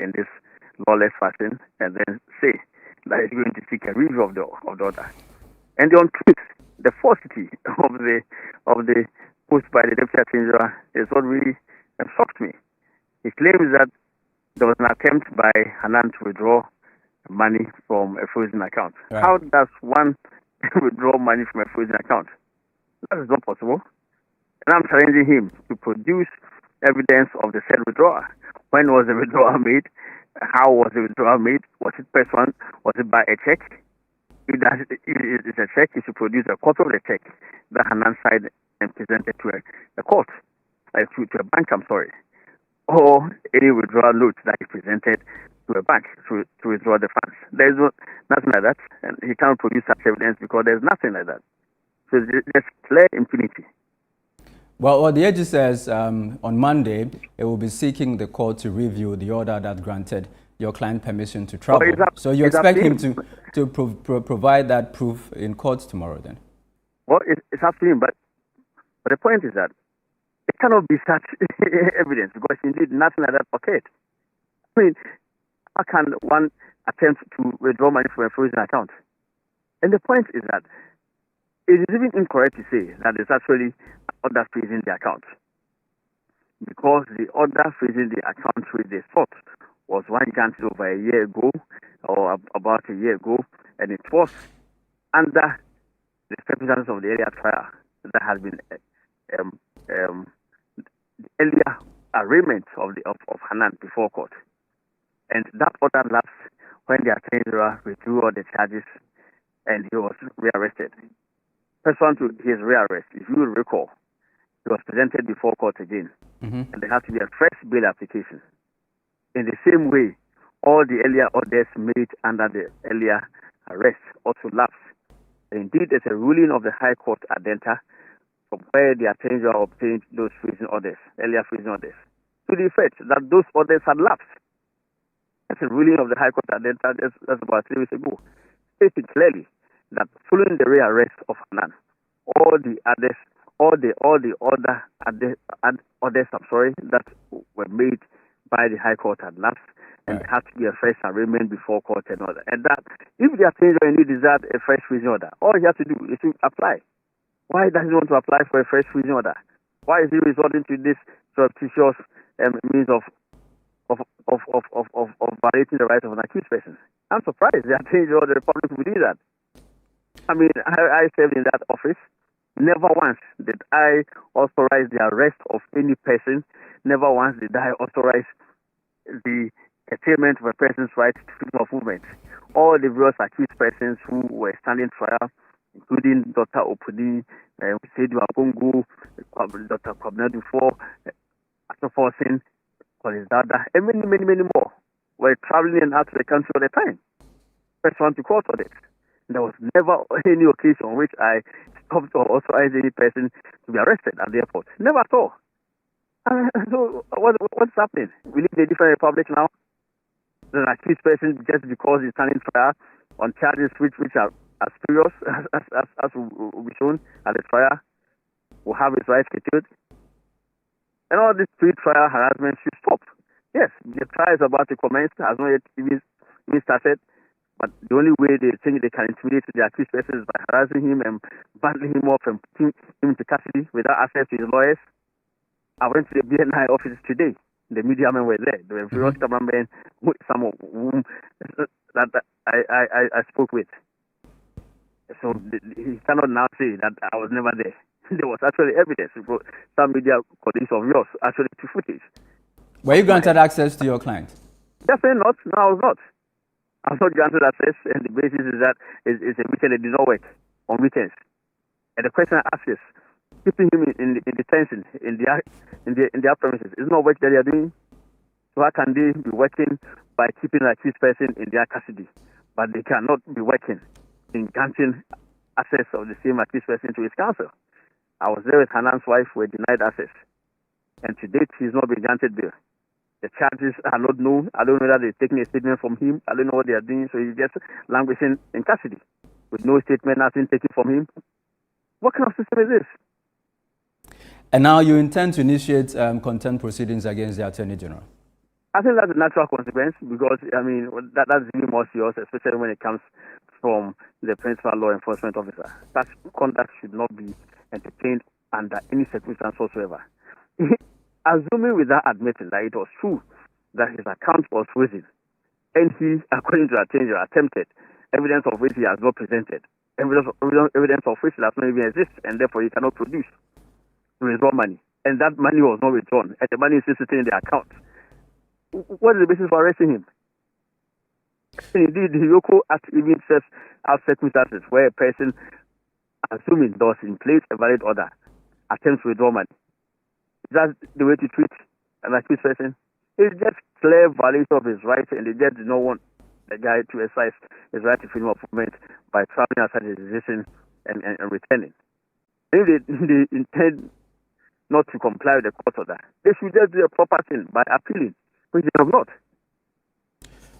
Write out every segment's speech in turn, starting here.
in this lawless fashion and then say that he's going to seek a review of the order. And the untruth, the falsity of the post by the Deputy Attorney General is what really shocked me. He claims that there was an attempt by Hanan to withdraw money from a frozen account. Right. How does one withdraw money from a frozen account? That is not possible. And I'm challenging him to produce evidence of the said withdrawal. When was the withdrawal made? How was the withdrawal made? Was it personal? Was it by a check? If it's a check, he should produce a copy of the check that Hanan signed and presented to a court, to a bank, or any withdrawal note that he presented to a bank to withdraw the funds. There is nothing like that, and he can't produce such evidence because there's nothing like that. So there's clear impunity. Well, the AG says on Monday it will be seeking the court to review the order that granted your client permission to travel. So you expect him to provide that proof in court tomorrow then? Well, it's up to him, but the point is that it cannot be such evidence because indeed nothing like that occurred. I mean, how can one attempt to withdraw money from a frozen account? And the point is that it is even incorrect to say that it's actually order freezing the account, because the order freezing the account which they sought was one granted over a year ago, or about a year ago, and it was under the circumstances of the earlier trial that has been the earlier arraignment of Hanan before court, and that order lapsed when the Attorney General withdrew all the charges and he was rearrested. Pursuant to his rearrest, if you will recall, he was presented before court again, and there has to be a fresh bail application. In the same way, all the earlier orders made under the earlier arrest also lapsed. Indeed, there's a ruling of the High Court at Denta from where the Attorney General obtained those freezing orders, earlier freezing orders, to the effect that those orders had lapsed. That's a ruling of the High Court at Denta. That's about 3 weeks ago, stating clearly that following the rearrest of Hanan, all the other orders that were made by the High Court had lapsed, and there had to be a fresh arraignment before court and all that. And that if the Attorney General indeed desired a fresh freezing order, all he has to do is to apply. Why does he want to apply for a fresh freezing order? Why is he resorting to this surreptitious means of violating the rights of an accused person? I'm surprised the Attorney General of the Republic would do that. I mean, I served in that office. Never once did I authorize the arrest of any person. Never once did I authorize the curtailment of a person's right to freedom of movement. All the various accused persons who were standing trial, including Dr. Opudi, Seydou Agongo, Dr. Kwabena Dufo, Asofosin, Collins Dada, and many more, were traveling out to the country all the time. First one to court for this. There was never any occasion on which I stopped or authorized any person to be arrested at the airport. Never at all. So what's happening? We live in a different republic now. There's an accused person just because he's standing trial on charges which are as serious as will be shown at the trial, will have his rights curtailed. And all this pre-trial harassment should stop. Yes, the trial is about to commence, has not yet even started. But the only way they think they can intimidate the accused person is by harassing him and bundling him up and putting him into custody without access to his lawyers. I went to the BNI office today. The media men were there. There were various cameramen, some of whom that I spoke with. So he cannot now say that I was never there. There was actually evidence. Some media colleagues of yours actually took footage. Were you granted access to your client? Definitely not. No, I was not. I was not granted access, and the basis is that it's a weekend that did not work on weekends. And the question I ask is, keeping him in detention in their premises is not work that they are doing. So how can they be working by keeping an accused person in their custody, but they cannot be working in granting access of the same accused person to his counsel? I was there with Hanan's wife who were denied access, and to date he's not been granted bail. The charges are not known. I don't know that they're taking a statement from him. I don't know what they are doing. So he's just languishing in custody with no statement, nothing taken from him. What kind of system is this? And now you intend to initiate contempt proceedings against the Attorney General? I think that's a natural consequence because, I mean, that's even more serious, especially when it comes from the principal law enforcement officer. That conduct should not be entertained under any circumstance whatsoever. Assuming without admitting that it was true that his account was frozen, and he, according to the attorney, attempted, evidence of which he has not presented, evidence of which does not even exist, and therefore he cannot produce to withdraw money, and that money was not withdrawn, and the money is still sitting in the account. What is the basis for arresting him? Indeed, the Yoko Act even says have circumstances where a person, assuming there was in place a valid order, attempts to withdraw money. Is that the way to treat an accused person? It's just clear violation of his rights, and they just do not want the guy to exercise his right to freedom of movement by traveling outside his decision and returning. If they intend not to comply with the court order, they should just do a proper thing by appealing, which they have not.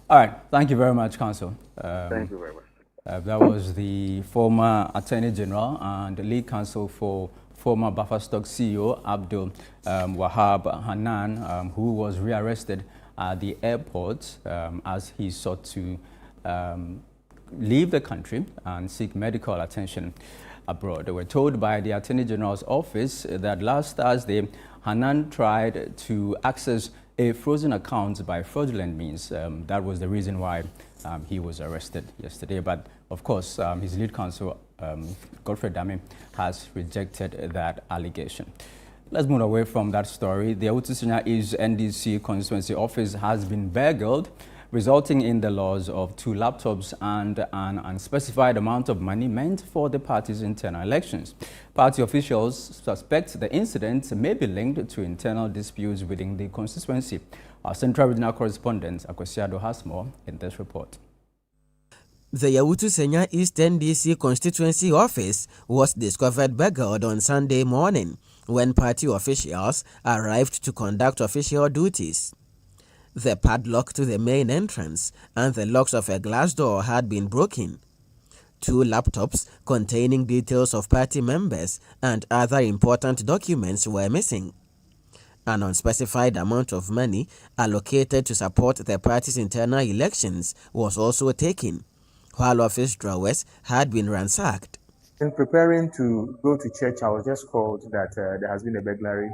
All right. Thank you very much, Counsel. Thank you very much. That was the former Attorney General and the lead counsel for former Buffer Stock CEO Abdul Wahab Hanan, who was rearrested at the airport as he sought to leave the country and seek medical attention abroad. They were told by the Attorney General's office that last Thursday, Hanan tried to access a frozen account by fraudulent means. That was the reason why he was arrested yesterday. But of course, his lead counsel, Godfrey Dame, has rejected that allegation. Let's move away from that story. The Awutu Senya East NDC constituency office has been burgled, resulting in the loss of 2 laptops and an unspecified amount of money meant for the party's internal elections. Party officials suspect the incident may be linked to internal disputes within the constituency. Our Central Regional Correspondent, Akwesiado, has more in this report. The Awutu Senya East NDC constituency office was discovered burgled on Sunday morning when party officials arrived to conduct official duties. The padlock to the main entrance and the locks of a glass door had been broken. 2 laptops containing details of party members and other important documents were missing. An unspecified amount of money allocated to support the party's internal elections was also taken, while office drawers had been ransacked. In preparing to go to church, I was just called that there has been a burglary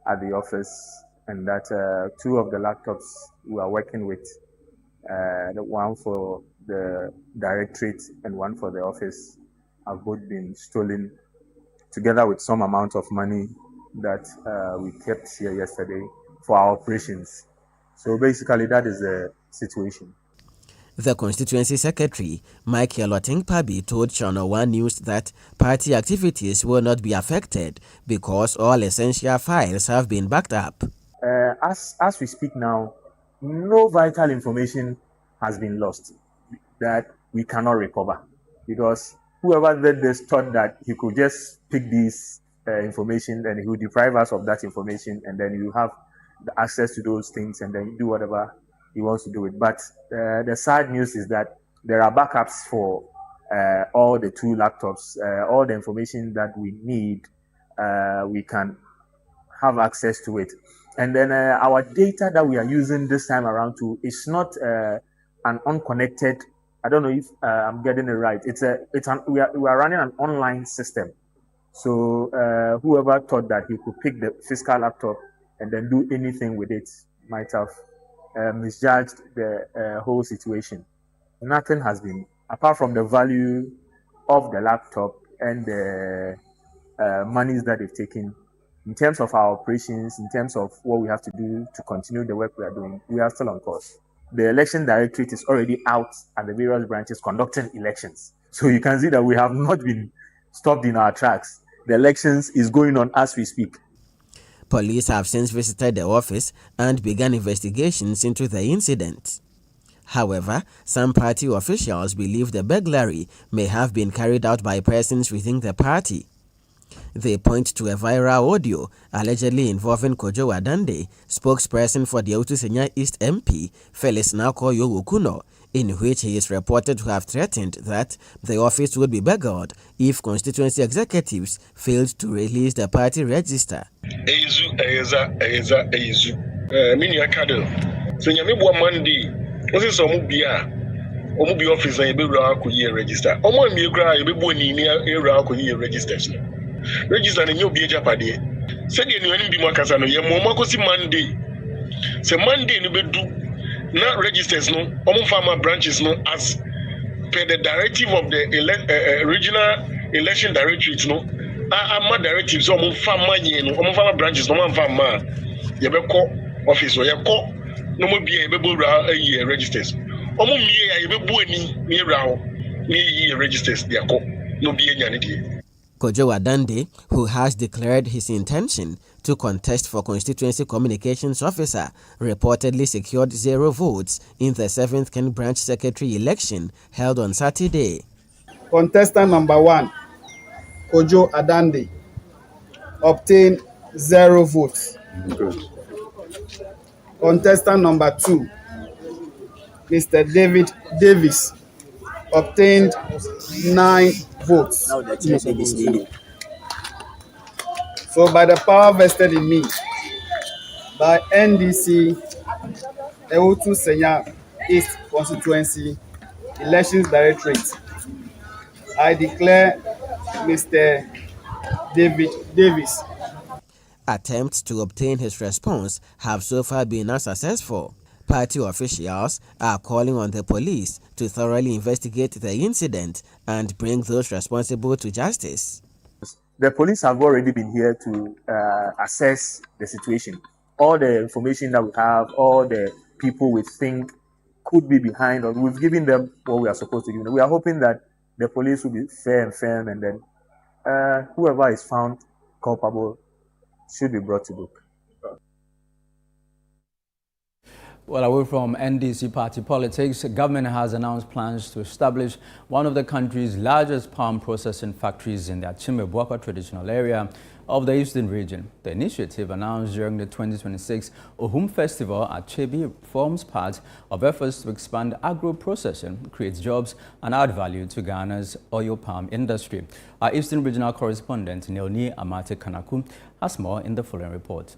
at the office, and that 2 of the laptops we are working with, the one for the directorate and one for the office, have both been stolen, together with some amount of money that we kept here yesterday for our operations. So basically, that is the situation. The constituency secretary, Michael Otingpabi, told Channel 1 News that party activities will not be affected because all essential files have been backed up. As we speak now, no vital information has been lost that we cannot recover, because whoever did this thought that he could just pick this information and he would deprive us of that information, and then you have the access to those things and then do whatever he wants to do it. But the sad news is that there are backups for all the 2 laptops, all the information that we need, we can have access to it. And then our data that we are using this time around too is not an unconnected. I don't know if I'm getting it right. We are running an online system. So whoever thought that he could pick the physical laptop and then do anything with it might have misjudged the whole situation. Nothing has been, apart from the value of the laptop and the monies that they've taken. In terms of our operations, in terms of what we have to do to continue the work we are doing, we are still on course. The election directorate is already out at the various branches conducting elections. So you can see that we have not been stopped in our tracks. The elections is going on as we speak. Police have since visited the office and began investigations into the incident. However, some party officials believe the burglary may have been carried out by persons within the party. They point to a viral audio allegedly involving Kojo Wadande, spokesperson for the Awutu Senya East MP, Felix Nakoyo Okuno, in which he is reported to have threatened that the office would be burgled if constituency executives failed to release the party register. So nyame Monday, what is some bia? Omu be office and you be register. Omo mi kra you be boni ni era ko register. Register na you be japade. Said you any be makasa no ye mo makosi Monday. Say Monday ni be do na registers no omo farmer branches no as per the directive of the regional election directorate no. My directives so omo farmer ye no omo farmer branches no man farmer ye be call office or ye call no mo be ye be registers. Kojo Adande, who has declared his intention to contest for constituency communications officer, reportedly secured 0 votes in the 7th Ken Branch Secretary election held on Saturday. Contestant number 1, Kojo Adande, obtained 0 votes. Contestant number 2, Mr. David Davis, obtained 9 votes. So by the power vested in me by NDC Ewutu Senya East Constituency Elections Directorate, I declare Mr. David Davis. Attempts to obtain his response have so far been unsuccessful. Party officials are calling on the police to thoroughly investigate the incident and bring those responsible to justice. The police have already been here to assess the situation. All the information that we have, all the people we think could be behind us, we've given them what we are supposed to give them. We are hoping that the police will be fair and firm, and then whoever is found culpable should be brought to book. Well, away from NDC party politics, the government has announced plans to establish one of the country's largest palm processing factories in the Achimbe-Buakwa traditional area of the eastern region. The initiative, announced during the 2026 Ohum Festival at Chebi, forms part of efforts to expand agro-processing, create jobs and add value to Ghana's oil palm industry. Our eastern regional correspondent, Neoni Amate Kanaku, has more in the following report.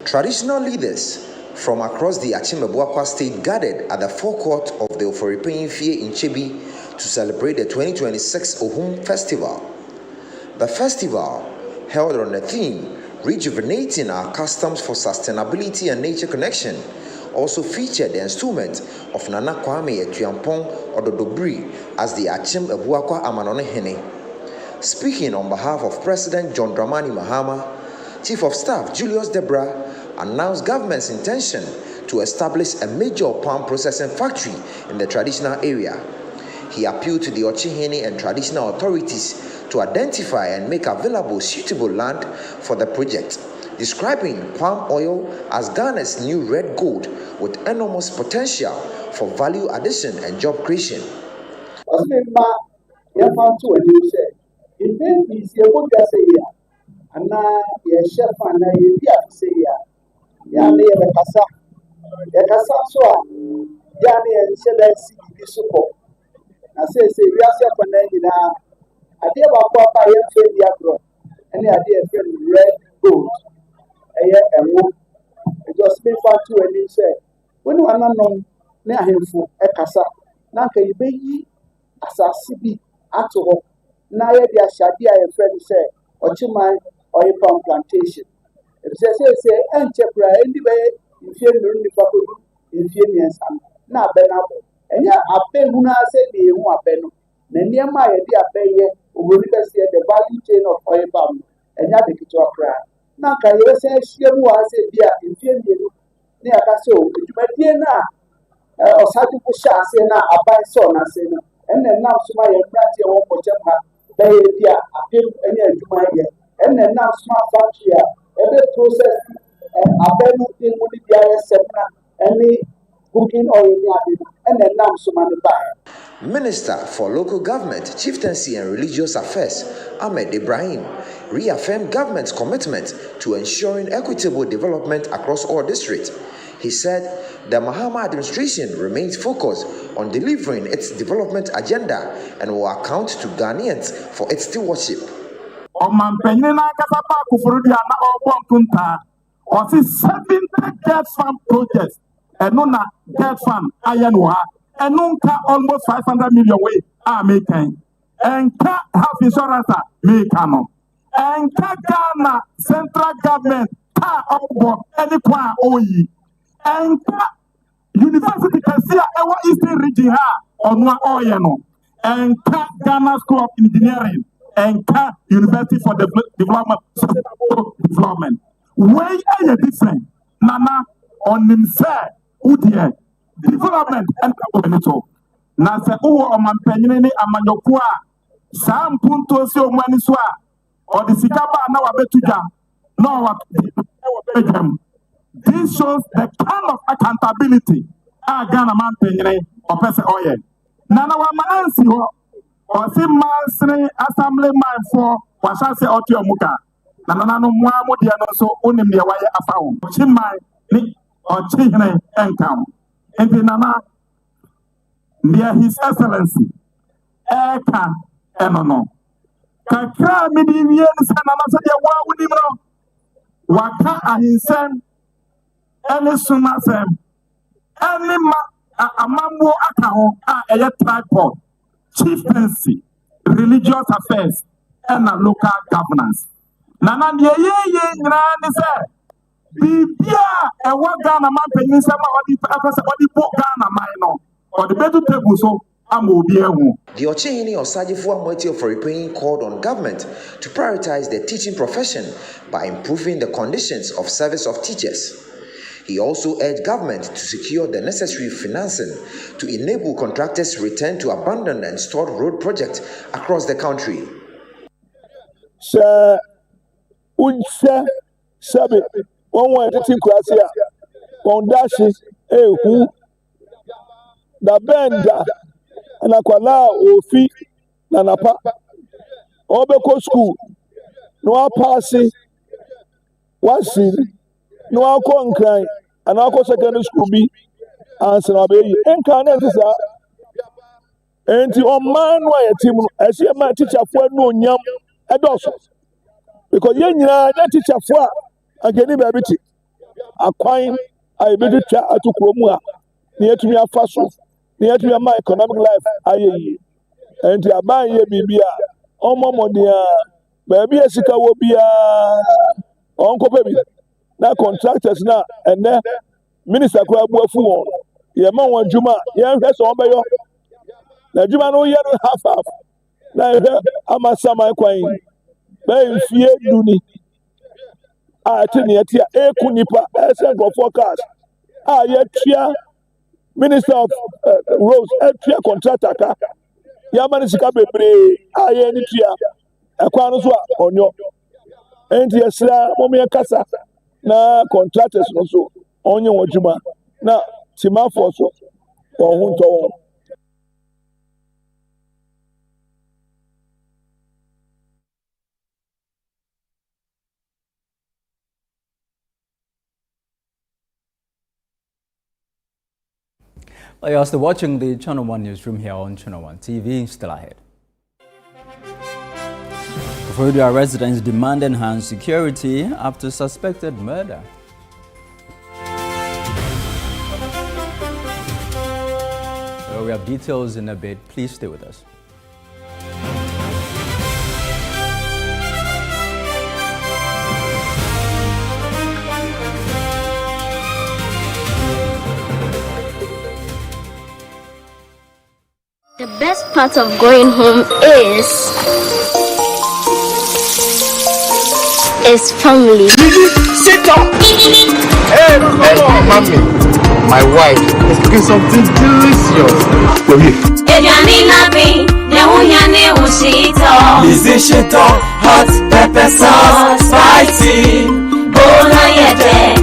Traditional leaders from across the Achimbe-Buakwa state gathered at the forecourt of the Oforipeyin Fie in Chebi to celebrate the 2026 Ohum Festival. The festival, held on the theme Rejuvenating Our Customs for Sustainability and Nature Connection, also featured the installment of Nana Kwame Etuampong Ododobri as the Achimbe-Buakwa Amanone Hene. Speaking on behalf of President John Dramani Mahama, Chief of Staff Julius Debra announced government's intention to establish a major palm processing factory in the traditional area. He appealed to the Ochihene and traditional authorities to identify and make available suitable land for the project, describing palm oil as Ghana's new red gold with enormous potential for value addition and job creation. Yani yakasa so a yani excellence bi support na say we ase akwana nyina ade ba kwa ba ye fe dia bro ene ade e fe red gold eye enwo it just been far to any say when we ananom na ahemfo ekasa na nka yibeyi asase bi ato ho na ye dia hyade a ye fe say ochiman oil palm plantation. If say enchepra anyway if you learn the faculty in Phineas na benabo and ya abe huna say the hu abeno na niema ye di abeye obodi kase the value chain of oil palm and ya de kitu akra na ka ye say hie mu wa say bia in Phineas na ya ka say o dwumadie na osadi ko sha say na abai so na say no and then now suma ye brand ye won ko chemha be bia apem ene adwuma ye and then now suma factory every process and any cooking oil and then now so many buy. Minister for Local Government, Chieftaincy and Religious Affairs, Ahmed Ibrahim, reaffirmed government's commitment to ensuring equitable development across all districts. He said the Mahama administration remains focused on delivering its development agenda and will account to Ghanaians for its stewardship. On 7 decades farm projects and no na debt fund ayen wa and no almost 500 million way making and half insurance no and Ghana central government any kwa oyi and university can see our eastern region on one oyeno and Ghana School of Engineering and University for Development. Why are you different? Nana on himself, Udia, development and Benito. Nasa Uo on Mampenini Amayokua, Sam Punto Sio Maniswa, or the Sikaba now a betuja, no bedroom. This shows the kind of accountability Ghana Mampenini or Pesa Oye. Nana Wamansi or some Mansri Assembly Man for Washasi Otio Muka. Nana no Muamudiano so unim the way I found. Chimai or Chihne Enkam. And the Nana near His Excellency Eka Enono. Kakra Midian Sanama said, "Wa would him know? Waka Ahinsen, any Sumasem, any Amambo Akao, a tripod, chieftaincy, religious affairs, and a local governance. Nana ye said, Bibia, and what Ghana man penny some of the book Ghana minor, or the better table so. The Ochehini Osajifua Moiti of Oripin called on government to prioritize the teaching profession by improving the conditions of service of teachers. He also urged government to secure the necessary financing to enable contractors to return to abandoned and stalled road projects across the country. Sir, Unsa Sabi, one way to think Krasia, Pondashi, who the benda. And akwala ofi na napa obeko school no apasi wasi no akọ nkran and akọ secondary school bi answer na be enkan na tisa enti o man wa yetim no ese ma teacher fo no onyam edoso because ye nyina na teacher fo ageni ba biti akwan ai be twa atukuro mu a na yetumi afa so near to my economic life, aye, and to buy ye bibia, modia, baby, a sika will be uncle baby. Now contractors now, and then Minister Kwabu, ye man Juma, yeah, that's all by your. Now Juma no year half. Now I'm a summer coin. Bay fear duni. I tell you, a kunipa, as a forecast. Ah, yet, Minister of Roads, Etria contractor, Yamanisika Bebre, Ayenitria, Aquanuswa, on your Entia, Momia Casa, na contractors also, on your Juma, na Timafoso, or Hunto. You're also watching the Channel 1 Newsroom here on Channel 1 TV. Still ahead. Florida residents demand enhanced security after suspected murder. Well, we have details in a bit. Please stay with us. The best part of going home is family. Sit up! Hey, mommy, my wife is cooking something delicious. Lizzie Shito, hot pepper sauce, spicy. Bona yete,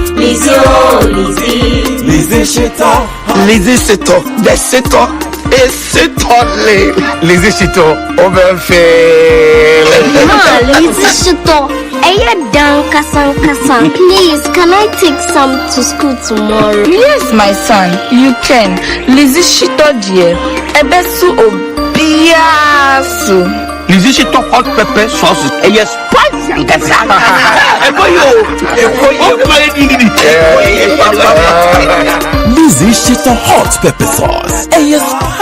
Lizzie Shito, Lizzie Shito, the Shito. C'est totally Lizzie Shito overfill. Lizzie Shito, please, can I take some to school tomorrow? Yes, my son, you can. Lizzie Shito dear, ebesu obiasu. Lizzie Shito hot pepper sauce. Yes, spicy and that's Lizzie Shito hot pepper sauce.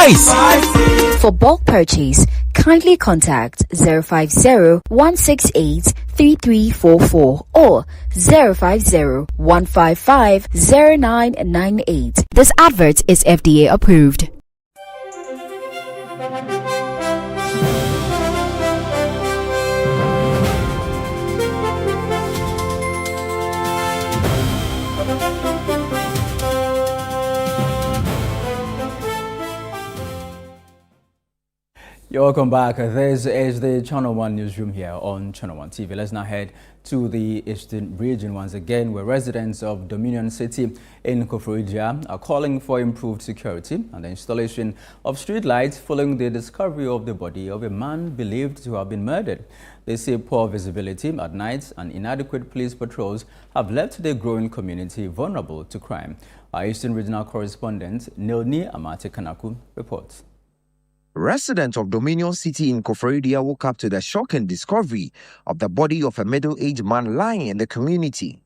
Spicy. For bulk purchase, kindly contact 050-168-3344 or 050-155-0998. This advert is FDA approved. You're welcome back. This is the Channel 1 newsroom here on Channel 1 TV. Let's now head to the Eastern region once again, where residents of Dominion City in Koforidua are calling for improved security and the installation of street lights following the discovery of the body of a man believed to have been murdered. They say poor visibility at night and inadequate police patrols have left the growing community vulnerable to crime. Our Eastern regional correspondent, Nilni Amate Kanaku, reports. Residents of Dominion City in Koforidua woke up to the shocking discovery of the body of a middle-aged man lying in the community.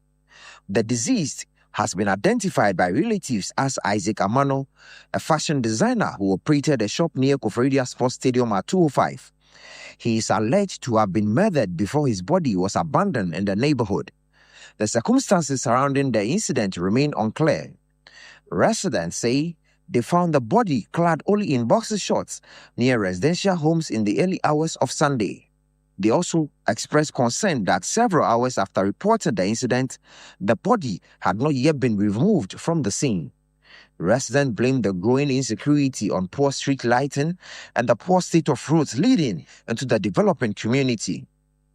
The deceased has been identified by relatives as Isaac Amano, a fashion designer who operated a shop near Koforidua Sports Stadium at 205. He is alleged to have been murdered before his body was abandoned in the neighborhood. The circumstances surrounding the incident remain unclear. Residents say they found the body clad only in boxer shorts near residential homes in the early hours of Sunday. They also expressed concern that several hours after reporting the incident, the body had not yet been removed from the scene. Residents blamed the growing insecurity on poor street lighting and the poor state of roads leading into the developing community.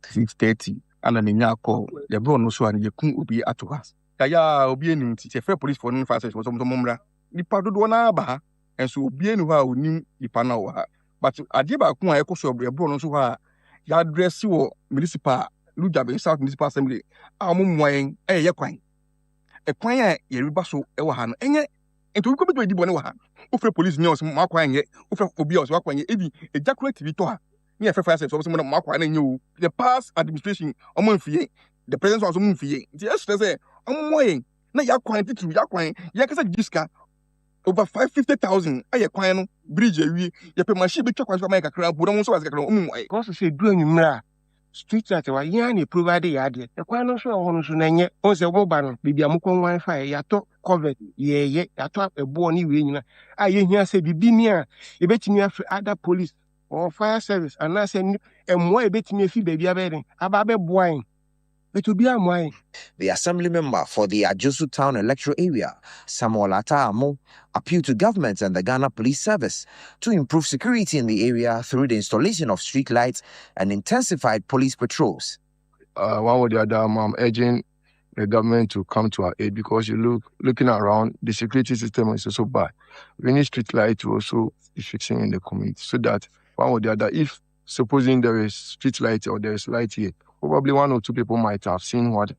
6:30, and an inyako, the bro no so and you couldn't be at us. Kaya obi enim ti fair police for no fast was some mumra. Nipa dodo na aba and so obi enu ha onim nipa na wo ha. But ade ba ko a ekoso bro no so ha ya address wo municipal Lujabe South Municipal Assembly a mumwan ye kwan. E kwan a ye riba so e wo ha no enye ento ko bedo di bone wo ha. Ofre police news ma kwan ye ofre obi os wa kwan ye ebi ejaculate bi to ha. Me fire service so mo ma kwan na nye the past administration omo mfie the present was omo mfie. Ti e say omo yen na ya kwan titu ya kwan ya kasa jiska over 550,000 aye kwan no bridge awie ye pe machine be twa kwan so ma kakra bu no so was kakra omo wai because say du anwumra street light wa yan ni provide ya de e kwan no so ho no so na nye on se wo ba no bibia mo kon wifi ya to covered ye ya to ebo ni we nyina aye hia se bibi ni a e betimi afre other police or fire service and na say emmo e betimi afi bibia be den aba be boan. The assembly member for the Ajosu Town electoral area, Samuel Ataamo, appealed to government and the Ghana Police Service to improve security in the area through the installation of street lights and intensified police patrols. One or the other, I'm urging the government to come to our aid because looking around, the security system is also bad. We need street light to also be fixing in the community so that one or the other, if supposing there is street light or there is light here, probably one or two people might have seen what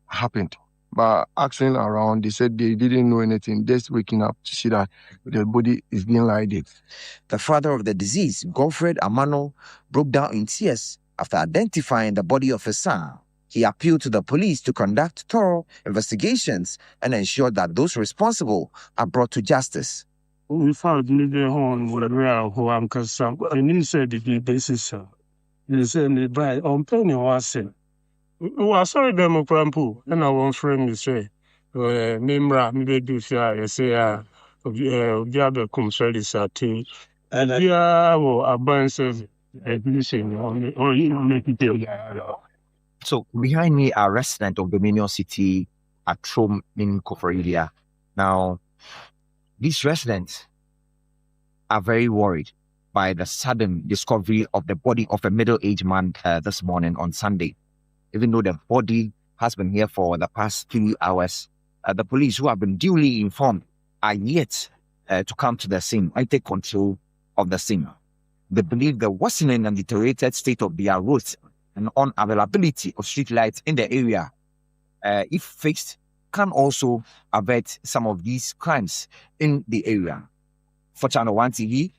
happened. But asking around, they said they didn't know anything, just waking up to see that the body is being lighted. The father of the deceased, Godfred Amano, broke down in tears after identifying the body of his son. He appealed to the police to conduct thorough investigations and ensure that those responsible are brought to justice. We found the horn with a real who I'm concerned, and he said the basis. They said, "By on penny was said, was sorry, them of Prampu, and I won't frame you say, Nimra, maybe do say, the other comes ready, sir, too. And I will advance admission or you make it. So, behind me are residents of Dominion City at Trom in Koforidua. Now, these residents are very worried by the sudden discovery of the body of a middle-aged man this morning on Sunday. Even though the body has been here for the past 3 hours, the police who have been duly informed are yet to come to the scene and take control of the scene. They believe the worsening and deteriorated state of their roads and unavailability of street lights in the area, if fixed, can also avert some of these crimes in the area. For Channel 1 TV,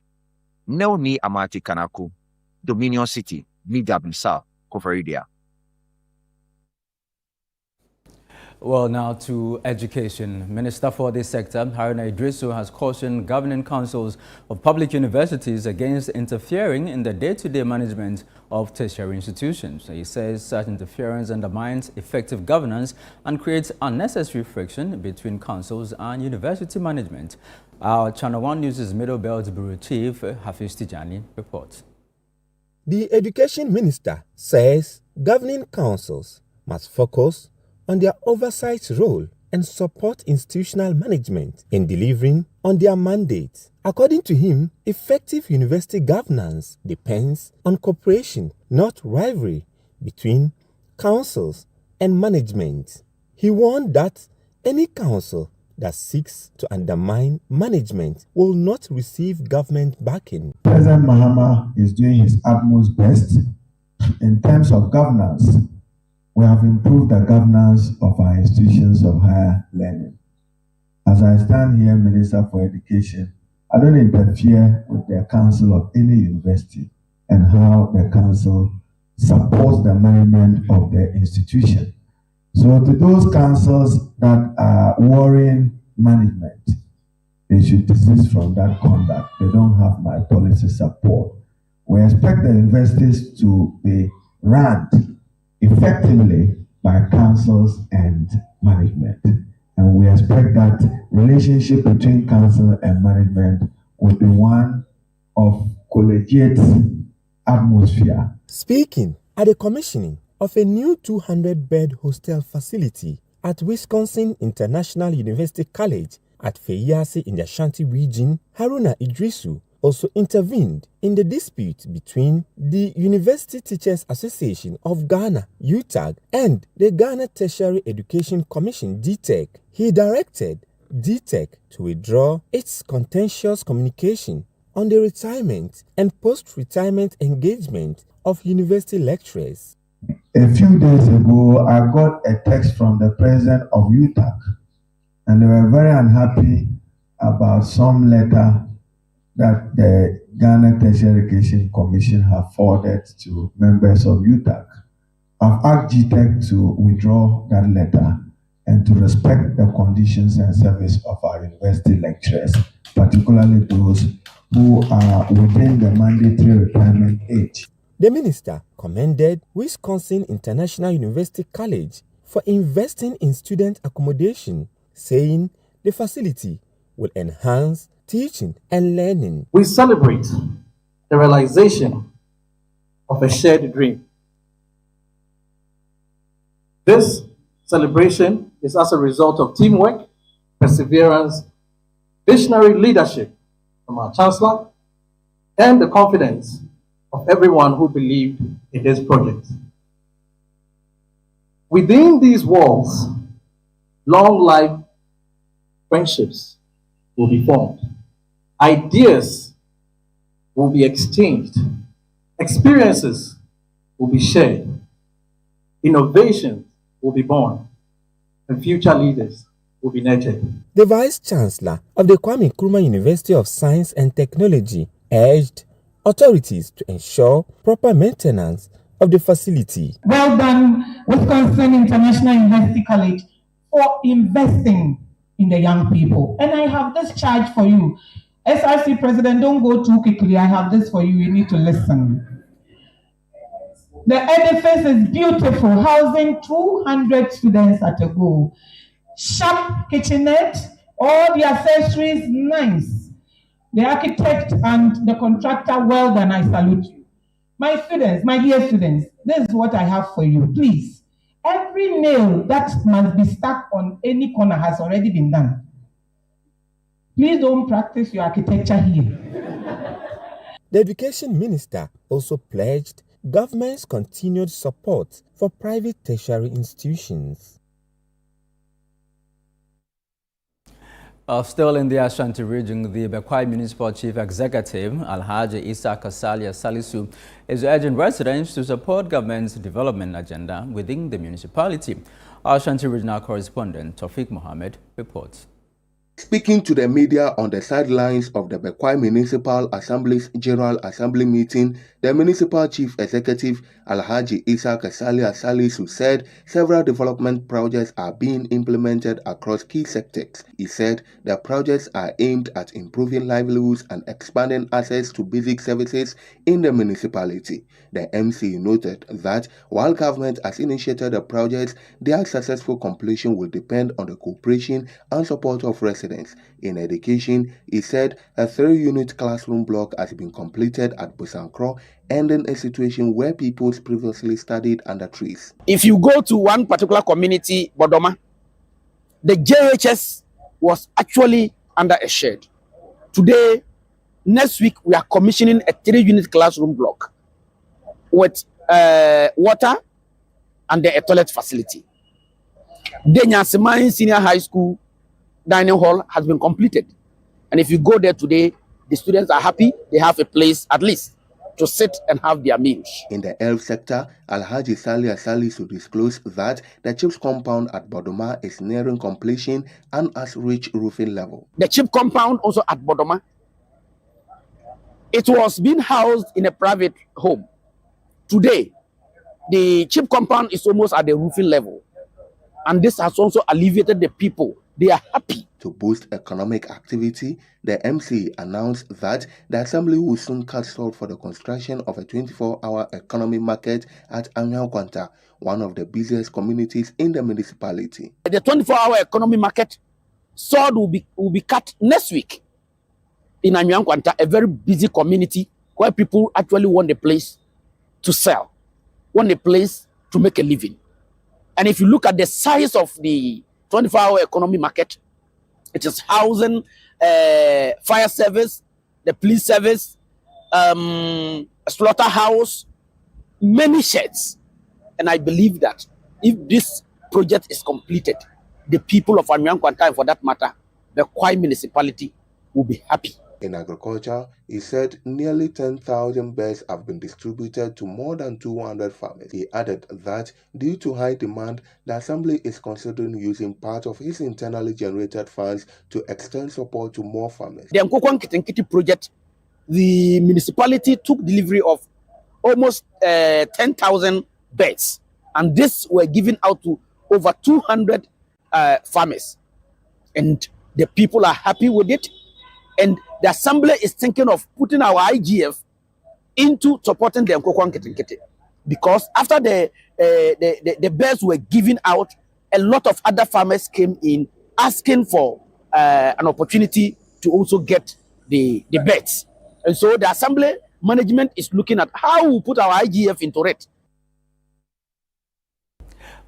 Neoni Amati Kanaku, Dominion City, Media South, Koforidua. Well, now to education. Minister for this sector, Haruna Idrisu, has cautioned governing councils of public universities against interfering in the day-to-day management of tertiary institutions. He says such interference undermines effective governance and creates unnecessary friction between councils and university management. Our Channel 1 News' Middle Belt Bureau Chief, Hafiz Tijani, reports. The Education Minister says governing councils must focus on their oversight role and support institutional management in delivering on their mandate. According to him, effective university governance depends on cooperation, not rivalry, between councils and management. He warned that any council that seeks to undermine management will not receive government backing. President Mahama is doing his utmost best in terms of governance. We have improved the governance of our institutions of higher learning. As I stand here, Minister for Education, I don't interfere with the council of any university and how the council supports the management of the institution. So to those councils that are worrying management, they should desist from that conduct. They don't have my policy support. We expect the universities to be run effectively by councils and management. And we expect that relationship between council and management will be one of collegiate atmosphere. Speaking at the commissioning of a new 200-bed hostel facility at Wisconsin International University College at Feyasi in the Ashanti region, Haruna Idrisu also intervened in the dispute between the University Teachers Association of Ghana, UTAG, and the Ghana Tertiary Education Commission, DTEC. He directed DTEC to withdraw its contentious communication on the retirement and post-retirement engagement of university lecturers. A few days ago, I got a text from the president of UTAG, and they were very unhappy about some letter that the Ghana Tertiary Education Commission have forwarded to members of UTAG. I've asked GTEC to withdraw that letter and to respect the conditions and service of our university lecturers, particularly those who are within the mandatory retirement age. The minister commended Wisconsin International University College for investing in student accommodation, saying the facility will enhance teaching and learning. We celebrate the realization of a shared dream. This celebration is as a result of teamwork, perseverance, visionary leadership from our Chancellor, and the confidence of everyone who believed in this project. Within these walls, long-life friendships will be formed. Ideas will be exchanged. Experiences will be shared. Innovation will be born. And future leaders will be nurtured. The Vice Chancellor of the Kwame Nkrumah University of Science and Technology urged authorities to ensure proper maintenance of the facility. Well done, Wisconsin International University College, for investing in the young people. And I have this charge for you. SRC President, don't go too quickly. I have this for you. You need to listen. The edifice is beautiful, housing 200 students at a go. Sharp kitchenette, all the accessories, nice. The architect and the contractor, well done, I salute you. My students, my dear students, this is what I have for you. Please, every nail that must be stuck on any corner has already been done. Please don't practice your architecture here. The Education Minister also pledged government's continued support for private tertiary institutions. Still in the Ashanti region, the Bekwai Municipal Chief Executive, Alhaji Isa Kasalia Salisu, is urging residents to support government's development agenda within the municipality. Our Ashanti regional correspondent, Tawfiq Mohammed, reports. Speaking to the media on the sidelines of the Bekwai Municipal Assembly's General Assembly meeting, The municipal chief executive, Alhaji Isa Kasali Salisu, said several development projects are being implemented across key sectors. He said the projects are aimed at improving livelihoods and expanding access to basic services in the municipality. The MC noted that while government has initiated the projects, their successful completion will depend on the cooperation and support of residents. In education, he said a 3-unit classroom block has been completed at Busankro, ending a situation where people previously studied under trees. If you go to one particular community, Bodoma, the JHS was actually under a shed. Today, next week, we are commissioning a 3-unit classroom block with water and a toilet facility. The Nyasimani Senior High School dining hall has been completed. And if you go there today, the students are happy. They have a place at least to sit and have their meals. In the health sector, Alhaji Salih Salisu disclosed that the CHIPS compound at Bodoma is nearing completion and has reached roofing level. The CHIP compound also at Bodoma, it was being housed in a private home. Today, the CHIP compound is almost at the roofing level. And this has also alleviated the people. They are happy. To boost economic activity, the MC announced that the assembly will soon cut short for the construction of a 24-hour economy market at Anyankwanta, one of the busiest communities in the municipality. The 24-hour economy market sword will be cut next week in Anyankwanta, a very busy community where people actually want a place to sell, want a place to make a living. And if you look at the size of the 24-hour economy market, it is housing fire service, the police service, slaughterhouse, many sheds. And I believe that if this project is completed, the people of Anyankwanta, for that matter, the Kwai municipality, will be happy. In agriculture, he said nearly 10,000 beds have been distributed to more than 200 farmers. He added that due to high demand, the assembly is considering using part of his internally generated funds to extend support to more farmers. The Nkokwan Kitinkiti project, the municipality took delivery of almost 10,000 beds, and this were given out to over 200 farmers, and the people are happy with it. And the assembly is thinking of putting our IGF into supporting the Nkokwan Kitinkiti, because after the beds were given out, a lot of other farmers came in asking for an opportunity to also get the beds. And so the assembly management is looking at how we put our IGF into it.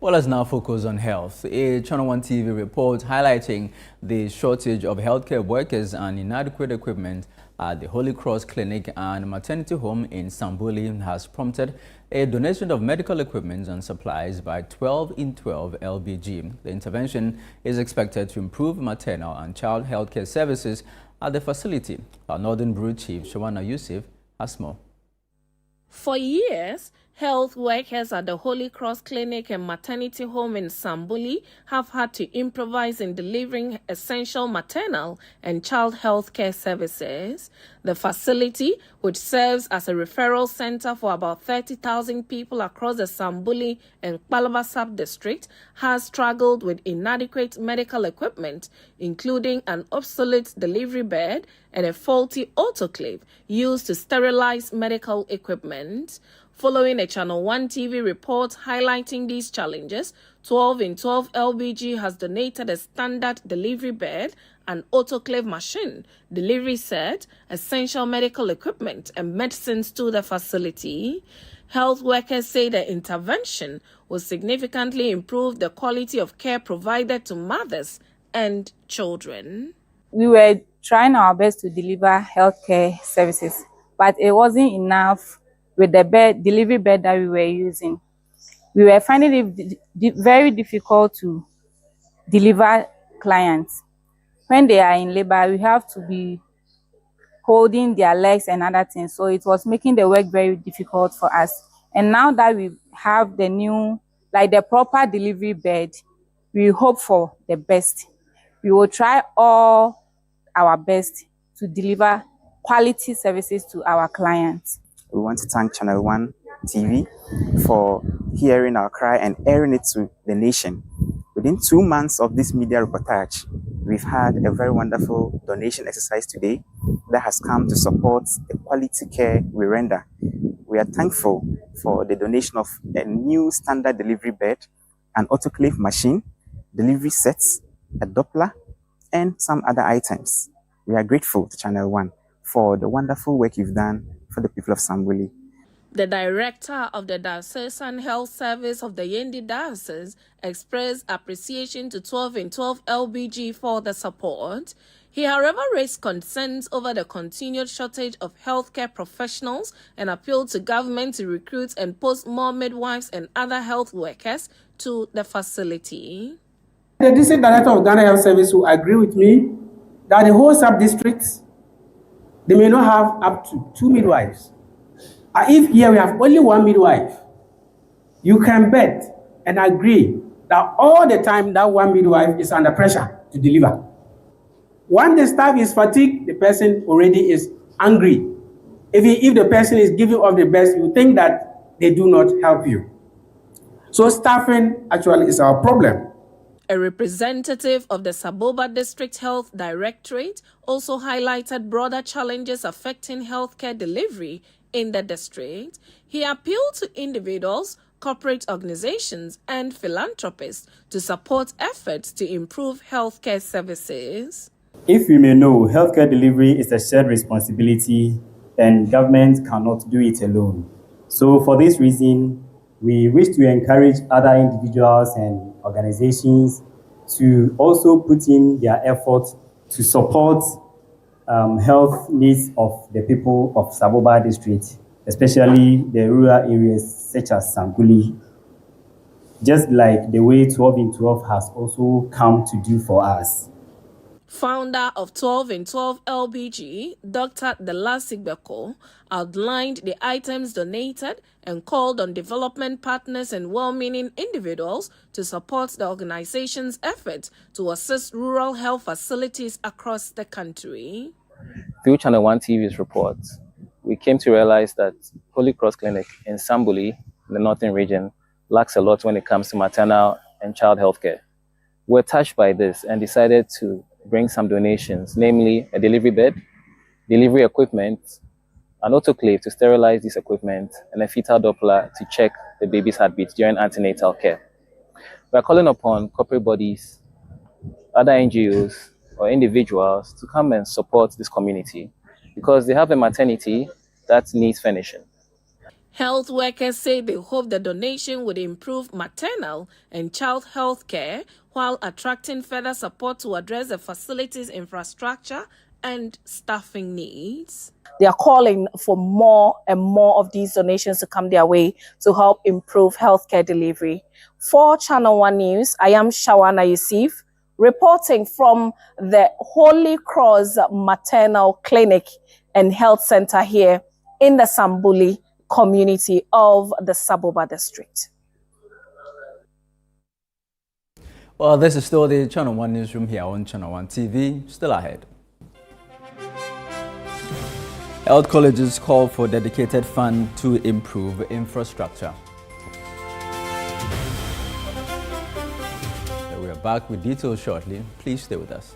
Well, let's now focus on health. A Channel 1 TV report highlighting the shortage of healthcare workers and inadequate equipment at the Holy Cross Clinic and Maternity Home in Sambuli has prompted a donation of medical equipment and supplies by 12 in 12 LBG. The intervention is expected to improve maternal and child healthcare services at the facility. Our Northern Bureau Chief, Shawana Yusuf, has more. For years, health workers at the Holy Cross Clinic and Maternity Home in Sambuli have had to improvise in delivering essential maternal and child health care services. The facility, which serves as a referral center for about 30,000 people across the Sambuli and Kpalaba sub-district, has struggled with inadequate medical equipment, including an obsolete delivery bed and a faulty autoclave used to sterilize medical equipment. Following a Channel 1 TV report highlighting these challenges, 12 in 12 LBG has donated a standard delivery bed, an autoclave machine, delivery set, essential medical equipment, and medicines to the facility. Health workers say the intervention will significantly improve the quality of care provided to mothers and children. We were trying our best to deliver healthcare services, but it wasn't enough with the delivery bed that we were using. We were finding it very difficult to deliver clients. When they are in labor, we have to be holding their legs and other things. So it was making the work very difficult for us. And now that we have the new, like the proper delivery bed, we hope for the best. We will try all our best to deliver quality services to our clients. We want to thank Channel 1 TV for hearing our cry and airing it to the nation. Within 2 months of this media reportage, we've had a very wonderful donation exercise today that has come to support the quality care we render. We are thankful for the donation of a new standard delivery bed, an autoclave machine, delivery sets, a Doppler, and some other items. We are grateful to Channel 1 for the wonderful work you've done for the people of Sambuli. The director of the Diocesan Health Service of the Yendi Diocese expressed appreciation to 12 in 12 LBG for the support. He, however, raised concerns over the continued shortage of healthcare professionals and appealed to government to recruit and post more midwives and other health workers to the facility. The district director of Ghana Health Service will agree with me that the whole sub-districts, they may not have up to 2 midwives. If here we have only 1 midwife, you can bet and agree that all the time that 1 midwife is under pressure to deliver. When the staff is fatigued, the person already is angry. If the person is giving of the best, you think that they do not help you. So staffing actually is our problem. A representative of the Saboba District Health Directorate also highlighted broader challenges affecting healthcare delivery in the district. He appealed to individuals, corporate organizations, and philanthropists to support efforts to improve healthcare services. If we may know, healthcare delivery is a shared responsibility and government cannot do it alone. So for this reason, we wish to encourage other individuals and organizations to also put in their effort to support health needs of the people of Saboba district, especially the rural areas such as Sanguli, just like the way 12 in 12 has also come to do for us. Founder of 12 in 12 LBG, Dr. Delasi Beko, outlined the items donated and called on development partners and well-meaning individuals to support the organization's efforts to assist rural health facilities across the country. Through Channel 1 TV's reports, we came to realize that Holy Cross Clinic in Sambuli, in the northern region, lacks a lot when it comes to maternal and child health care. We're touched by this and decided to bring some donations, namely a delivery bed, delivery equipment, an autoclave to sterilize this equipment, and a fetal Doppler to check the baby's heartbeat during antenatal care. We're calling upon corporate bodies, other NGOs, or individuals to come and support this community because they have a maternity that needs furnishing. Health workers say they hope the donation would improve maternal and child health care while attracting further support to address the facility's infrastructure and staffing needs. They are calling for more and more of these donations to come their way to help improve healthcare delivery. For Channel 1 News, I am Shawana Yusuf, reporting from the Holy Cross Maternal Clinic and Health Center here in the Sambuli community of the Saboba district. Well, this is still the Channel 1 Newsroom here on Channel 1 TV. Still ahead. Health colleges call for dedicated fund to improve infrastructure. We are back with details shortly. Please stay with us.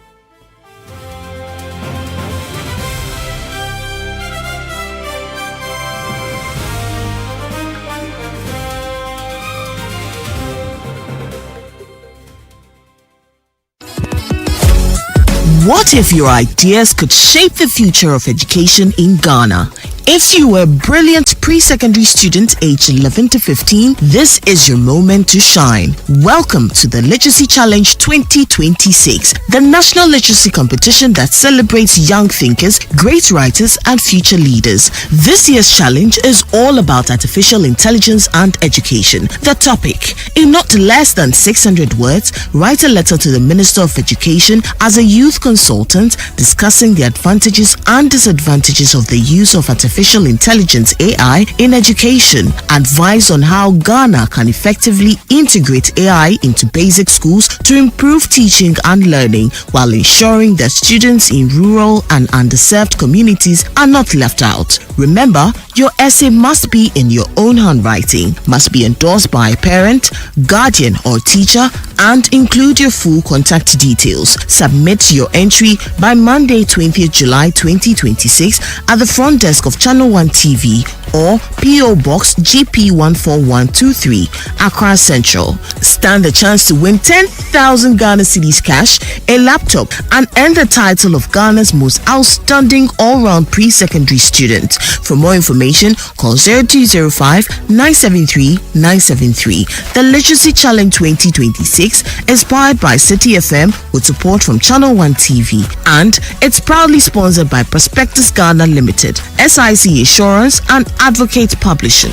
What if your ideas could shape the future of education in Ghana? If you were a brilliant pre-secondary student aged 11 to 15, this is your moment to shine. Welcome to the Literacy Challenge 2026, the national literacy competition that celebrates young thinkers, great writers, and future leaders. This year's challenge is all about artificial intelligence and education. The topic: in not less than 600 words, write a letter to the Minister of Education as a youth consultant discussing the advantages and disadvantages of the use of artificial intelligence (AI) in education. Advise on how Ghana can effectively integrate AI into basic schools to improve teaching and learning while ensuring that students in rural and underserved communities are not left out. Remember, Your essay must be in your own handwriting, must be endorsed by a parent, guardian or teacher, and include your full contact details. Submit your entry by Monday 20th July 2026 at the front desk of Channel 1 TV or PO Box GP 14123, Accra Central. Stand a chance to win 10,000 Ghana cedis cash, a laptop, and earn the title of Ghana's most outstanding all-round pre-secondary student. For more information, call 0205 973 973. The Literacy Challenge 2026, inspired by City FM with support from Channel 1 TV, and it's proudly sponsored by Prospectus Ghana Limited, SIC Assurance, and Advocate Publishing.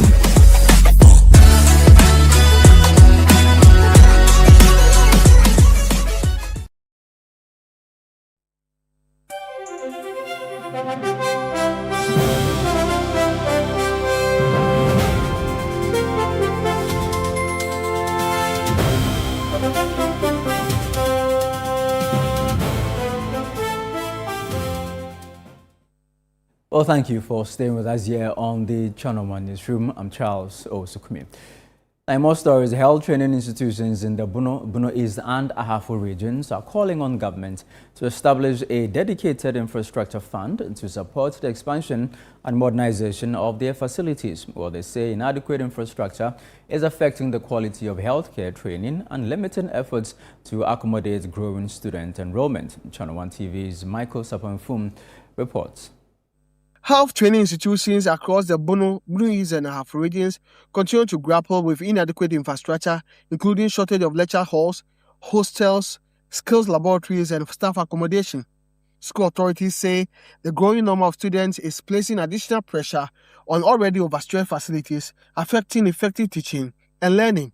Well, thank you for staying with us here on the Channel 1 Newsroom. I'm Charles Osukumi. Now, in more stories, health training institutions in the Bono East and Ahafo regions are calling on government to establish a dedicated infrastructure fund to support the expansion and modernization of their facilities. Well, they say inadequate infrastructure is affecting the quality of healthcare training and limiting efforts to accommodate growing student enrollment. Channel 1 TV's Michael Sapanfum reports. Health training institutions across the Bono, Blue East and Ahafo regions continue to grapple with inadequate infrastructure, including shortage of lecture halls, hostels, skills laboratories, and staff accommodation. School authorities say the growing number of students is placing additional pressure on already overstretched facilities, affecting effective teaching and learning.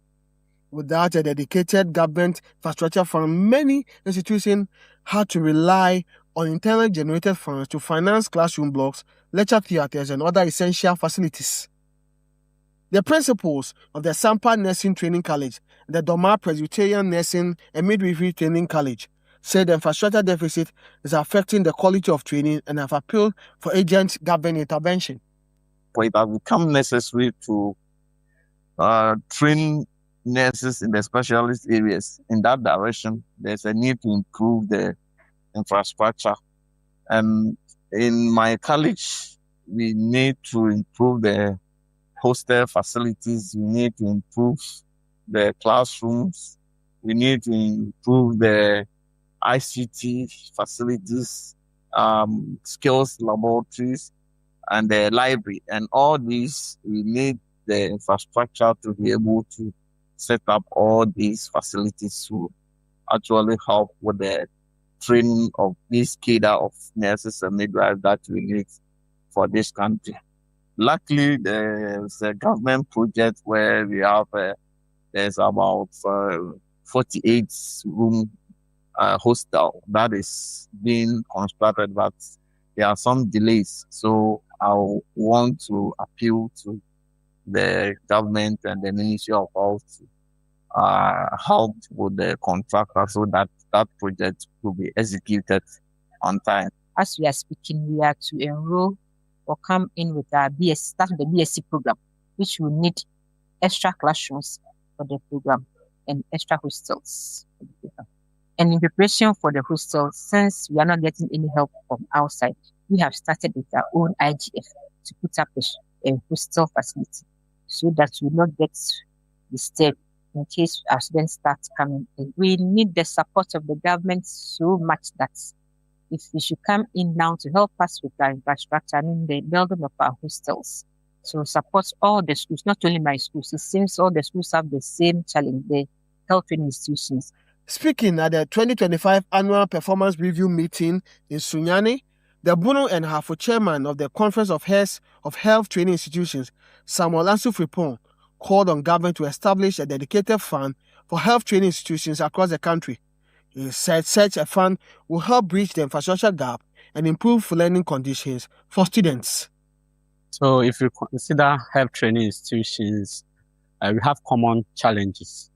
Without a dedicated government infrastructure fund, many institutions had to rely on internally generated funds to finance classroom blocks, lecture theatres, and other essential facilities. The principals of the Sampa Nursing Training College and the Doma Presbyterian Nursing and Midwifery Training College said the infrastructure deficit is affecting the quality of training and have appealed for urgent government intervention. It has become necessary to train nurses in the specialist areas. In that direction, there's a need to improve the infrastructure. And in my college, we need to improve the hostel facilities, we need to improve the classrooms, we need to improve the ICT facilities, skills laboratories, and the library. And all these, we need the infrastructure to be able to set up all these facilities to actually help with the training of this cadre of nurses and midwives that we need for this country. Luckily, there's a government project where we have there's about 48 room hostel that is being constructed, but there are some delays. So I want to appeal to the government and the Ministry of Health to help with the contractor so that that project will be executed on time. As we are speaking, we are to enroll or come in with our start with the BSc program, which will need extra classrooms for the program and extra hostels for the program. And in preparation for the hostels, since we are not getting any help from outside, we have started with our own IGF to put up a hostel facility so that we will not get disturbed in case our students start coming in. We need the support of the government so much that if we should come in now to help us with our infrastructure, I mean the building of our hostels. So support all the schools, not only my schools. It seems all the schools have the same challenge, the health training institutions. Speaking at the 2025 Annual Performance Review meeting in Sunyani, the Bono and Ahafo chairman of the Conference of Heads of Health Training Institutions, Samuel Ansu Fripon, called on government to establish a dedicated fund for health training institutions across the country. He said such a fund will help bridge the infrastructure gap and improve learning conditions for students. So if you consider health training institutions, we have common challenges.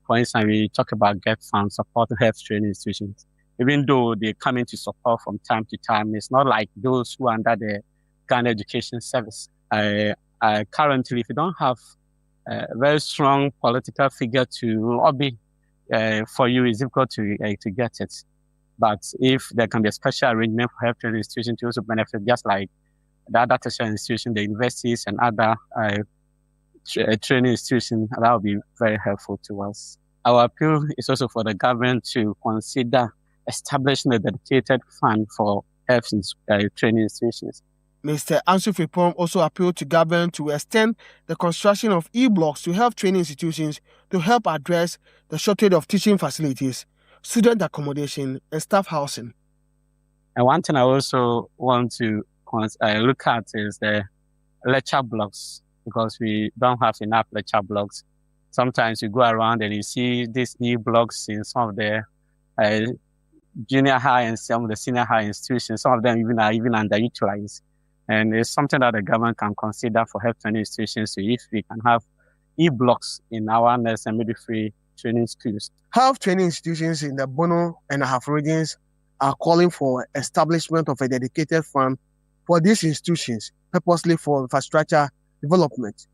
For instance, we talk about GET funds supporting health training institutions. Even though they come into support from time to time, it's not like those who are under the Ghana Education Service. currently, if you don't have a very strong political figure to lobby for you, it's difficult to get it. But if there can be a special arrangement for health training institutions to also benefit, just like the other tertiary institutions, the universities and other training institutions, that would be very helpful to us. Our appeal is also for the government to consider establishing a dedicated fund for health training institutions. Mr. Ansu Fripong also appealed to government to extend the construction of e-blocks to health training institutions to help address the shortage of teaching facilities, student accommodation, and staff housing. And one thing I also want to look at is the lecture blocks, because we don't have enough lecture blocks. Sometimes you go around and you see these e-blocks in some of the junior high and some of the senior high institutions. Some of them are even underutilized. And it's something that the government can consider for health training institutions. So if we can have e-blocks in our nurse and midwifery training schools. Health training institutions in the Bono and Ahafo regions are calling for establishment of a dedicated fund for these institutions, purposely for infrastructure development.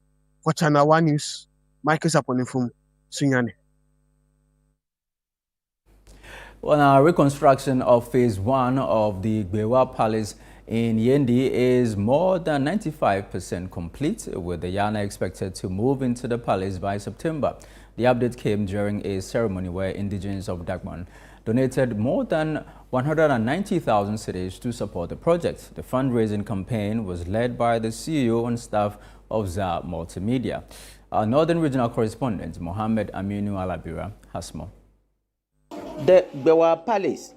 For Channel 1 News, Michael Saponifum, Sunyane. Well, now, reconstruction of phase 1 of the Gbewa Palace in Yendi is more than 95% complete, with the Yana expected to move into the palace by September. The update came during a ceremony where indigenes of Dagbon donated more than 190,000 cedis to support the project. The fundraising campaign was led by the CEO and staff of ZA Multimedia. Our Northern Regional Correspondent, Mohammed Aminu Alabira, has more. The Gbewa Palace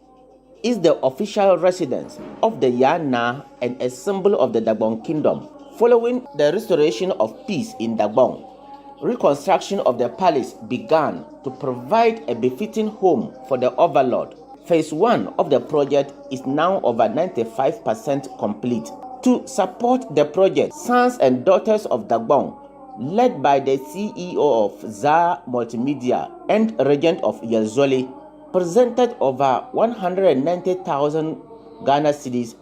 is the official residence of the Yana and a symbol of the Dagbon Kingdom. Following the restoration of peace in Dagbon, reconstruction of the palace began to provide a befitting home for the overlord. Phase 1 of the project is now over 95% complete. To support the project, sons and daughters of Dagbon, led by the CEO of ZA Multimedia and regent of Yelzole, presented over 190,000 Ghana cedis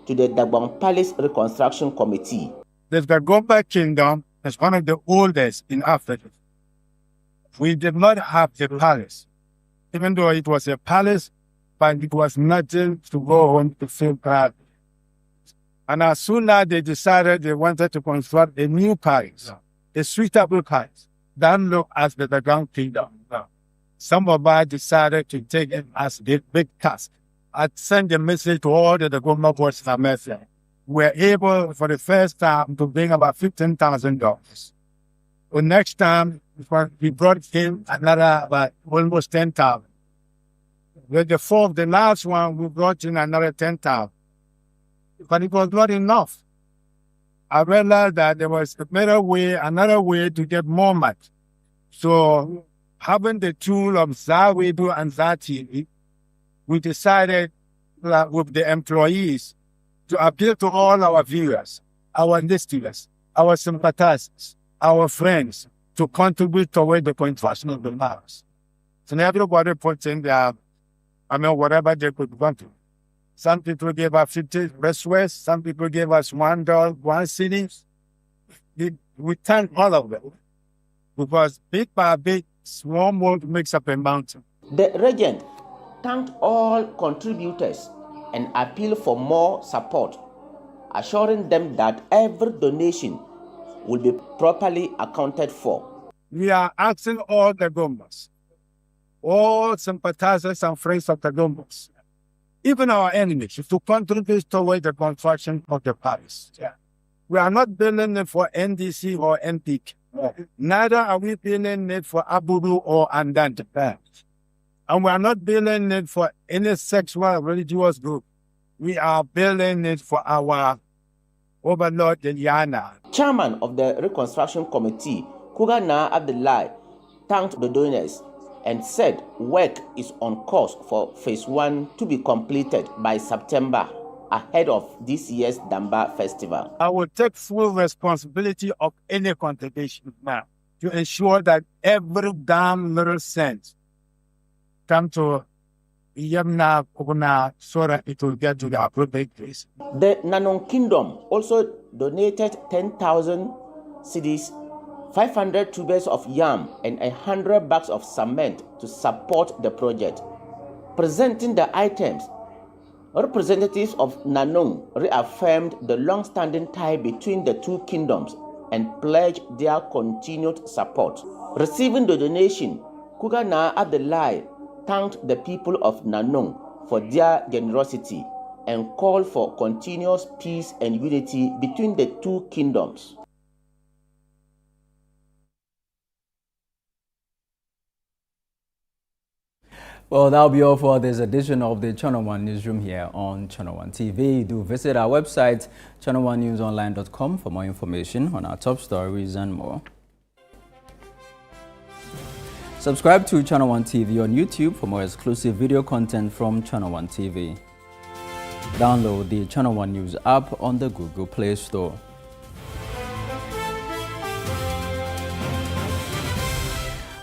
to the Dagbon Palace Reconstruction Committee. The Dagbon Kingdom is one of the oldest in Africa. We did not have a palace, even though it was a palace, but it was nothing to go home to feel proud. And as soon as they decided they wanted to construct a new palace, a suitable palace, that looked as the Dagbon Kingdom. Some of us decided to take it as a big task. I sent a message to all the Dagbon boys in America. We were able, for the first time, to bring about $15,000. The next time, we brought in another about almost 10,000. With the last one, we brought in another 10,000. But it was not enough. I realized that there was another way to get more money. So, having the tool of ZA Weibo and ZA TV, we decided with the employees to appeal to all our viewers, our listeners, our sympathizers, our friends, to contribute toward the construction of the palace. So everybody puts in their, whatever they could want to. Some people gave us 50 requests, some people gave us $1, 1 city. We thank all of them, because bit by bit, small mold makes up a mountain. The regent thanked all contributors and appealed for more support, assuring them that every donation will be properly accounted for. We are asking all the Gombas, all sympathizers and friends of the Gombas, even our enemies, to contribute toward the construction of the palace. Yeah. We are not building it for NDC or NPK. Neither are we building it for Abudu or Andante. And we are not building it for any sexual or religious group. We are building it for our overlord, the Yana. Chairman of the Reconstruction Committee, Kugana Abdullahi, thanked the donors and said work is on course for phase 1 to be completed by September, ahead of this year's Damba Festival. I will take full responsibility of any contribution now to ensure that every damn little cent come to so that it will get to the appropriate place. The Nanong Kingdom also donated 10,000 cedis, 500 tubers of yam, and 100 bags of cement to support the project. Presenting the items, representatives of Nanong reaffirmed the long-standing tie between the two kingdoms and pledged their continued support. Receiving the donation, Kugana Abdullahi thanked the people of Nanong for their generosity and called for continuous peace and unity between the two kingdoms. Well, that'll be all for this edition of the Channel One Newsroom here on Channel One TV. Do visit our website, channel1newsonline.com, for more information on our top stories and more. Subscribe to Channel One TV on YouTube for more exclusive video content from Channel One TV. Download the Channel One News app on the Google Play Store.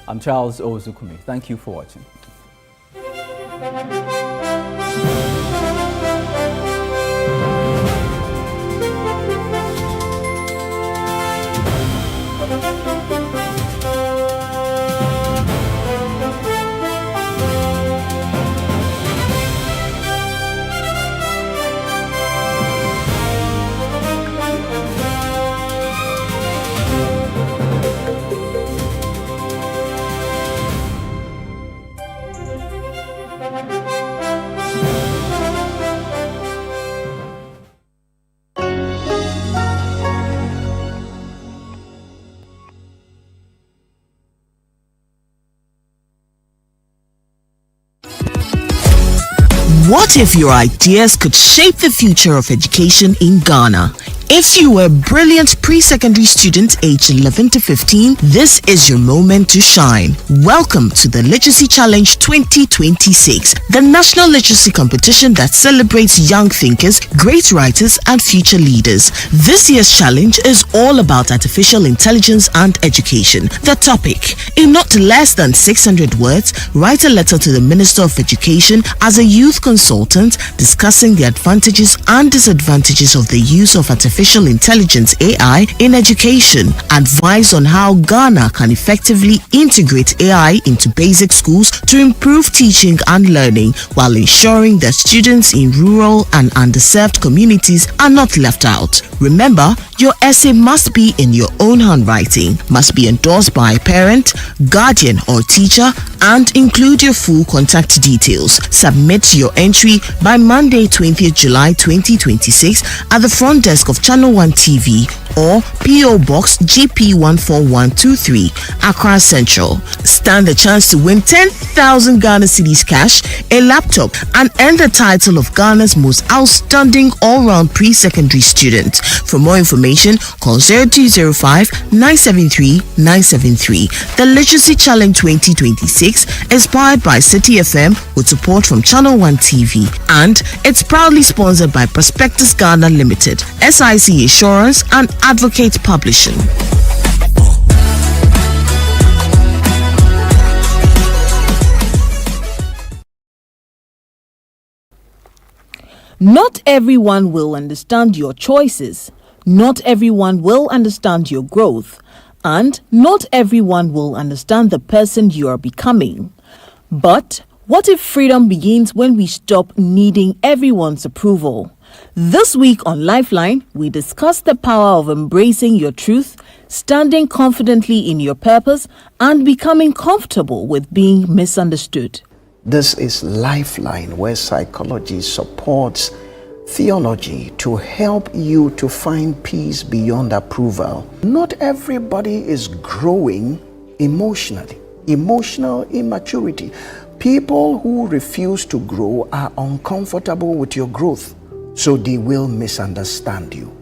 I'm Charles Ozukumi. Thank you for watching. What if your ideas could shape the future of education in Ghana? If you were a brilliant pre-secondary student aged 11 to 15, this is your moment to shine. Welcome to the Literacy Challenge 2026, the national literacy competition that celebrates young thinkers, great writers, and future leaders. This year's challenge is all about artificial intelligence and education. The topic: in not less than 600 words, write a letter to the Minister of Education as a youth consultant discussing the advantages and disadvantages of the use of artificial intelligence (AI) in education. Advise on how Ghana can effectively integrate AI into basic schools to improve teaching and learning while ensuring that students in rural and underserved communities are not left out. Remember, your essay must be in your own handwriting, must be endorsed by a parent, guardian, or teacher, and include your full contact details. Submit your entry by Monday, 20th July 2026 at the front desk of Channel One TV or PO Box GP 14123, Accra Central. Stand a chance to win 10,000 Ghana cedis cash, a laptop, and earn the title of Ghana's most outstanding all-round pre-secondary student. For more information, call 0205 973 973. The Literacy Challenge 2026 is powered by City FM with support from Channel One TV, and it's proudly sponsored by Prospectus Ghana Limited, SIC Insurance, and Advocate Publishing. Not everyone will understand your choices. Not everyone will understand your growth. And not everyone will understand the person you are becoming. But what if freedom begins when we stop needing everyone's approval? This week on Lifeline, we discuss the power of embracing your truth, standing confidently in your purpose, and becoming comfortable with being misunderstood. This is Lifeline, where psychology supports theology to help you to find peace beyond approval. Not everybody is growing emotionally. Emotional immaturity. People who refuse to grow are uncomfortable with your growth, so they will misunderstand you.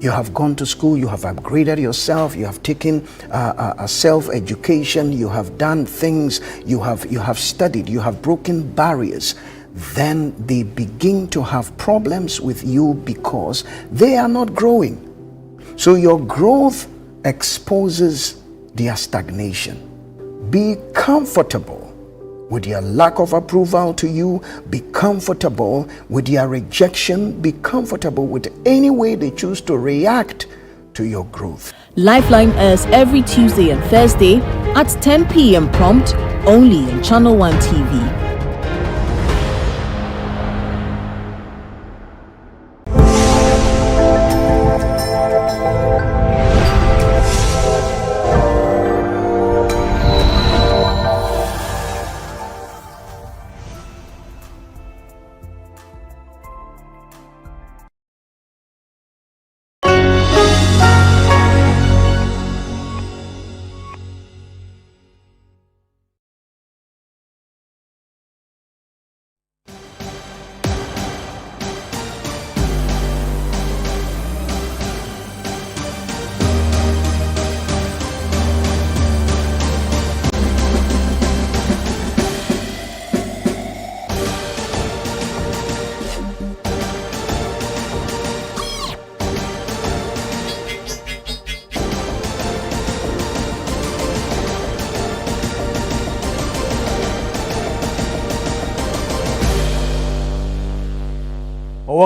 You have gone to school, you have upgraded yourself, you have taken a self-education, you have done things, you have studied, you have broken barriers. Then they begin to have problems with you because they are not growing. So your growth exposes their stagnation. Be comfortable with their lack of approval to you. Be comfortable with their rejection. Be comfortable with any way they choose to react to your growth. Lifeline airs every Tuesday and Thursday at 10 p.m. prompt, only on Channel 1 TV.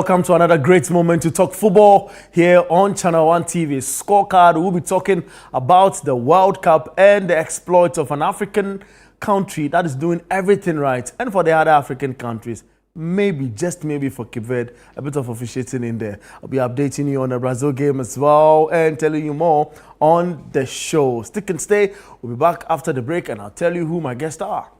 Welcome to another great moment to talk football here on Channel 1 TV. Scorecard, we'll be talking about the World Cup and the exploits of an African country that is doing everything right. And for the other African countries, maybe, just maybe for Cape Verde, a bit of officiating in there. I'll be updating you on the Brazil game as well and telling you more on the show. Stick and stay. We'll be back after the break and I'll tell you who my guests are.